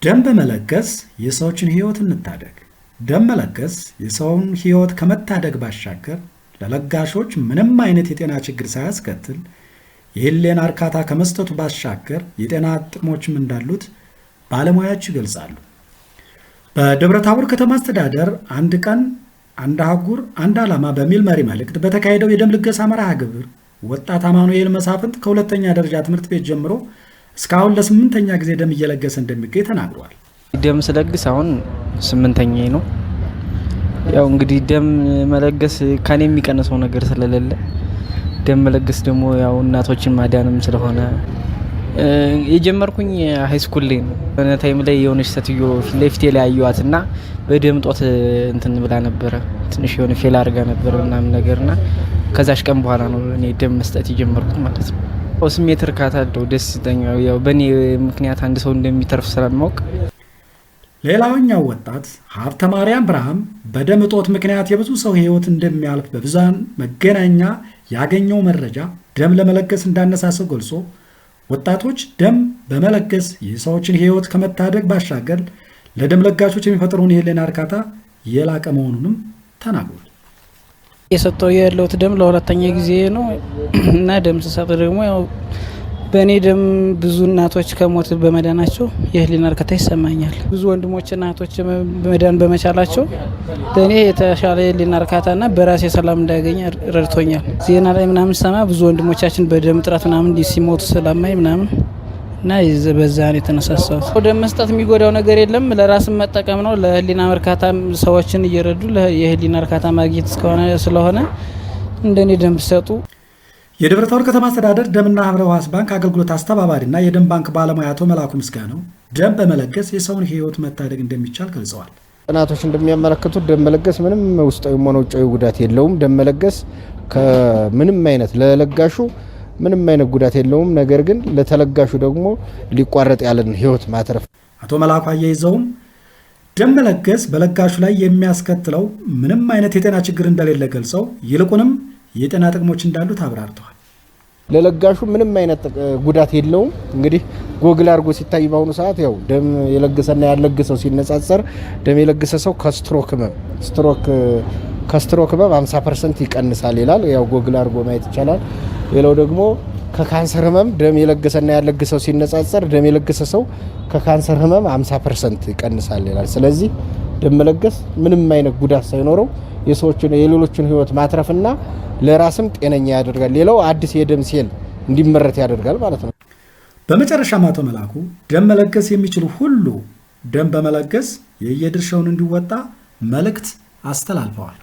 ደም በመለገስ የሰዎችን ሕይወት እንታደግ። ደም መለገስ የሰውን ሕይወት ከመታደግ ባሻገር ለለጋሾች ምንም አይነት የጤና ችግር ሳያስከትል የህሊና እርካታ ከመስጠቱ ባሻገር የጤና ጥቅሞችም እንዳሉት ባለሙያዎች ይገልጻሉ። በደብረ ታቦር ከተማ አስተዳደር አንድ ቀን አንድ አህጉር አንድ ዓላማ በሚል መሪ መልእክት በተካሄደው የደም ልገሳ መርሃ ግብር ወጣት አማኑኤል መሳፍንት ከሁለተኛ ደረጃ ትምህርት ቤት ጀምሮ እስካሁን ለስምንተኛ ጊዜ ደም እየለገሰ እንደሚገኝ ተናግሯል። ደም ስለግስ አሁን ስምንተኛዬ ነው። ያው እንግዲህ ደም መለገስ ከኔ የሚቀንሰው ነገር ስለሌለ ደም መለገስ ደግሞ ያው እናቶችን ማዳንም ስለሆነ የጀመርኩኝ ሃይ ስኩል ላይ ነው። በነታይም ላይ የሆነች ሴትዮ ፊት ለፊቴ ላይ አየኋትና በደም ጦት እንትን ብላ ነበረ፣ ትንሽ የሆነ ፌል አድርጋ ነበረ ምናምን ነገርና ከዛሽ ቀን በኋላ ነው እኔ ደም መስጠት የጀመርኩት ማለት ነው። ስሜት እርካታ አለው፣ ደስተኛ ያው በእኔ ምክንያት አንድ ሰው እንደሚተርፍ ስለማውቅ። ሌላኛው ወጣት ሀብተ ማርያም ብርሃም በደም እጦት ምክንያት የብዙ ሰው ሕይወት እንደሚያልፍ በብዙሃን መገናኛ ያገኘው መረጃ ደም ለመለገስ እንዳነሳሰው ገልጾ ወጣቶች ደም በመለገስ የሰዎችን ሕይወት ከመታደግ ባሻገር ለደም ለጋሾች የሚፈጥረውን የህሊና እርካታ የላቀ መሆኑንም ተናግሯል። የሰጠው ያለሁት ደም ለሁለተኛ ጊዜ ነው እና ደም ስሰጥ ደግሞ ያው በእኔ ደም ብዙ እናቶች ከሞት በመዳናቸው የህሊና እርካታ ይሰማኛል። ብዙ ወንድሞች እናቶች በመዳን በመቻላቸው ለእኔ የተሻለ የህሊና እርካታና በራሴ ሰላም እንዳገኝ ረድቶኛል። ዜና ላይ ምናምን ሰማ ብዙ ወንድሞቻችን በደም እጥረት ምናምን ሲሞቱ ሰላማይ ምናምን እና በዛ ነው የተነሳሳሁት። ደም መስጠት የሚጎዳው ነገር የለም፣ ለራስም መጠቀም ነው። ለህሊና እርካታ ሰዎችን እየረዱ የህሊና እርካታ ማግኘት ስለሆነ እንደኔ ደም ሰጡ። የደብረ ታቦር ከተማ አስተዳደር ደምና ህብረ ሕዋስ ባንክ አገልግሎት አስተባባሪና የደም ባንክ ባለሙያ አቶ መላኩ ምስጋናው ደም በመለገስ የሰውን ሕይወት መታደግ እንደሚቻል ገልጸዋል። ጥናቶች እንደሚያመለክቱት ደም መለገስ ምንም ውስጣዊም ሆነ ውጫዊ ጉዳት የለውም። ደም መለገስ ከምንም አይነት ለለጋሹ ምንም አይነት ጉዳት የለውም። ነገር ግን ለተለጋሹ ደግሞ ሊቋረጥ ያለን ሕይወት ማትረፍ። አቶ መላኩ አያይዘውም ደም መለገስ በለጋሹ ላይ የሚያስከትለው ምንም አይነት የጤና ችግር እንደሌለ ገልጸው ይልቁንም የጤና ጥቅሞች እንዳሉት አብራርተዋል። ለለጋሹ ምንም አይነት ጉዳት የለውም። እንግዲህ ጎግል አድርጎ ሲታይ በአሁኑ ሰዓት ያው ደም የለገሰና ያለገሰው ሲነጻጸር ደም የለገሰ ሰው ከስትሮክ ህመም 50% ይቀንሳል ይላል። ያው ጎግል አድርጎ ማየት ይቻላል። ሌላው ደግሞ ከካንሰር ህመም ደም የለገሰና ያለገሰው ሲነጻጸር ደም የለገሰ ሰው ከካንሰር ህመም 50% ይቀንሳል ይላል። ስለዚህ ደም መለገስ ምንም አይነት ጉዳት ሳይኖረው የሌሎችን ህይወት ማትረፍና ለራስም ጤነኛ ያደርጋል። ሌላው አዲስ የደም ሴል እንዲመረት ያደርጋል ማለት ነው። በመጨረሻም አቶ መላኩ ደም መለገስ የሚችሉ ሁሉ ደም በመለገስ የየድርሻውን እንዲወጣ መልእክት አስተላልፈዋል።